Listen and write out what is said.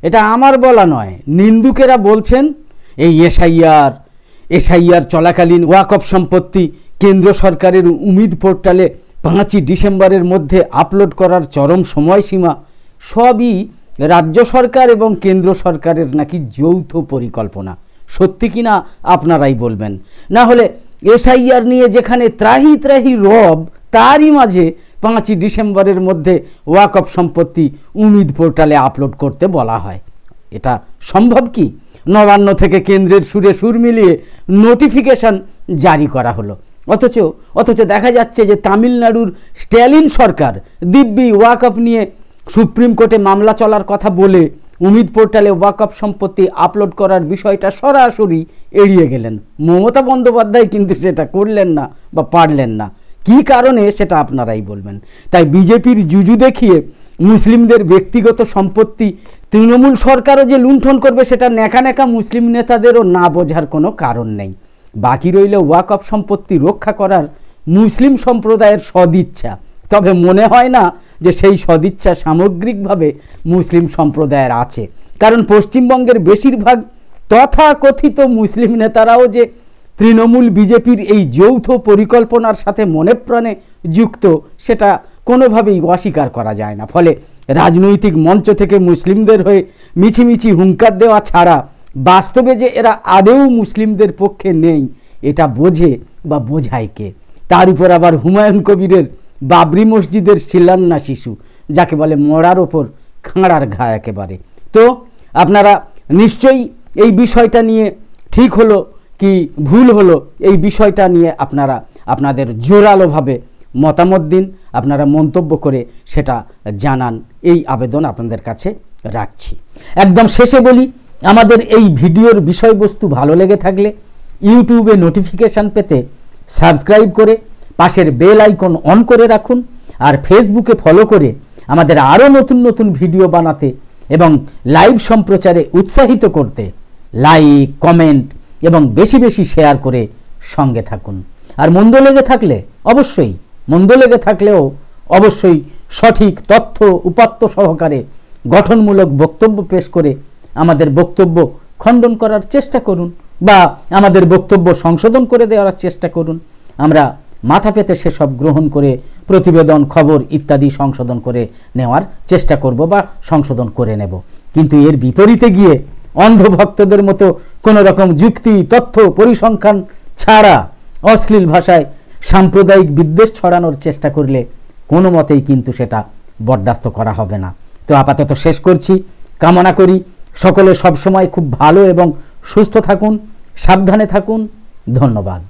এটা আমার বলা নয়, নিন্দুকেরা বলছেন এই এসআইআর চলাকালীন ওয়াকফ সম্পত্তি কেন্দ্র সরকারের উমিদ পোর্টালে 5ই ডিসেম্বরের মধ্যে আপলোড করার চরম সময়সীমা সবই রাজ্য সরকার এবং কেন্দ্র সরকারের নাকি যৌথ পরিকল্পনা। সত্যি কিনা আপনারাই বলবেন। না হলে এসআইআর নিয়ে যেখানে ত্রাহি ত্রাহি রব, তারই মাঝে 5ই ডিসেম্বরের মধ্যে ওয়াকফ সম্পত্তি উমিদ পোর্টালে আপলোড করতে বলা হয়। এটা সম্ভব কি? নবান্ন থেকে কেন্দ্রের সুরে সুর মিলিয়ে নোটিফিকেশন জারি করা হলো, অথচ দেখা যাচ্ছে যে তামিলনাড়ুর স্ট্যালিন সরকার দিব্যি ওয়াকফ নিয়ে সুপ্রিম কোর্টে মামলা চলার কথা বলে উমিদ পোর্টালে ওয়াকফ সম্পত্তি আপলোড করার বিষয়টা সরাসরি এড়িয়ে গেলেন। মমতা বন্দ্যোপাধ্যায় কিন্তু সেটা করলেন না বা পারলেন না। কি কারণে সেটা আপনারাই বলবেন। তাই বিজেপির জুজু দেখিয়ে মুসলিমদের ব্যক্তিগত সম্পত্তি তৃণমূল সরকারও যে লুণ্ঠন করবে সেটা ন্যাকা ন্যাকা মুসলিম নেতাদেরও না বোঝার কোনো কারণ নেই। বাকি রইল ওয়াকফ সম্পত্তি রক্ষা করার মুসলিম সম্প্রদায়ের সদিচ্ছা। তবে মনে হয় না যে সেই সদিচ্ছা সামগ্রিকভাবে মুসলিম সম্প্রদায়ের আছে, কারণ পশ্চিমবঙ্গের বেশিরভাগ তথাকথিত মুসলিম নেতারাও যে তৃণমূল বিজেপির এই যৌথ পরিকল্পনার সাথে মনে প্রাণে যুক্ত সেটা কোনোভাবেই অস্বীকার করা যায় না। ফলে রাজনৈতিক মঞ্চ থেকে মুসলিমদের হয়ে মিছিমিছি হুঙ্কার দেওয়া ছাড়া বাস্তবে যে এরা আদৌ মুসলিমদের পক্ষে নেই এটা বোঝে বা বোঝায় কে? তার উপর আবার হুমায়ুন কবিরের বাবরি মসজিদের শিলান্যাস শিশু, যাকে বলে মরার ওপর খাঁড়ার ঘা একেবারে। তো আপনারা নিশ্চয়ই এই বিষয়টা নিয়ে ঠিক হলো কি ভুল হলো এই বিষয়টা নিয়ে আপনারা আপনাদের জোরালোভাবে মতামত দিন, আপনারা মন্তব্য করে সেটা জানান, এই আবেদন আপনাদের কাছে রাখছি। একদম শেষে বলি, আমাদের এই ভিডিওর বিষয়বস্তু ভালো লেগে থাকলে ইউটিউবে নোটিফিকেশান পেতে সাবস্ক্রাইব করে পাশের বেল আইকন অন করে রাখুন, আর ফেসবুকে ফলো করে আমাদের আরও নতুন নতুন ভিডিও বানাতে এবং লাইভ সম্প্রচারে উৎসাহিত করতে লাইক, কমেন্ট এবং বেশি বেশি শেয়ার করে সঙ্গে থাকুন। আর মন্দ লেগে থাকলেও অবশ্যই সঠিক তথ্য উপাত্ত সহকারে গঠনমূলক বক্তব্য পেশ করে আমাদের বক্তব্য খণ্ডন করার চেষ্টা করুন বা আমাদের বক্তব্য সংশোধন করে দেওয়ার চেষ্টা করুন। আমরা মাথা পেতে সেসব গ্রহণ করে প্রতিবেদন, খবর ইত্যাদি সংশোধন করে নেওয়ার চেষ্টা করব বা সংশোধন করে নেব। কিন্তু এর বিপরীতে গিয়ে অন্ধভক্তদের মতো কোনো রকম যুক্তি, তথ্য, পরিসংখ্যান ছাড়া অশ্লীল ভাষায় সাম্প্রদায়িক বিদ্বেষ ছড়ানোর চেষ্টা করলে কোনো মতেই কিন্তু সেটা বরদাস্ত করা হবে না। তো আপাতত শেষ করছি। কামনা করি সকলে সবসময় খুব ভালো এবং সুস্থ থাকুন, সাবধানে থাকুন। ধন্যবাদ।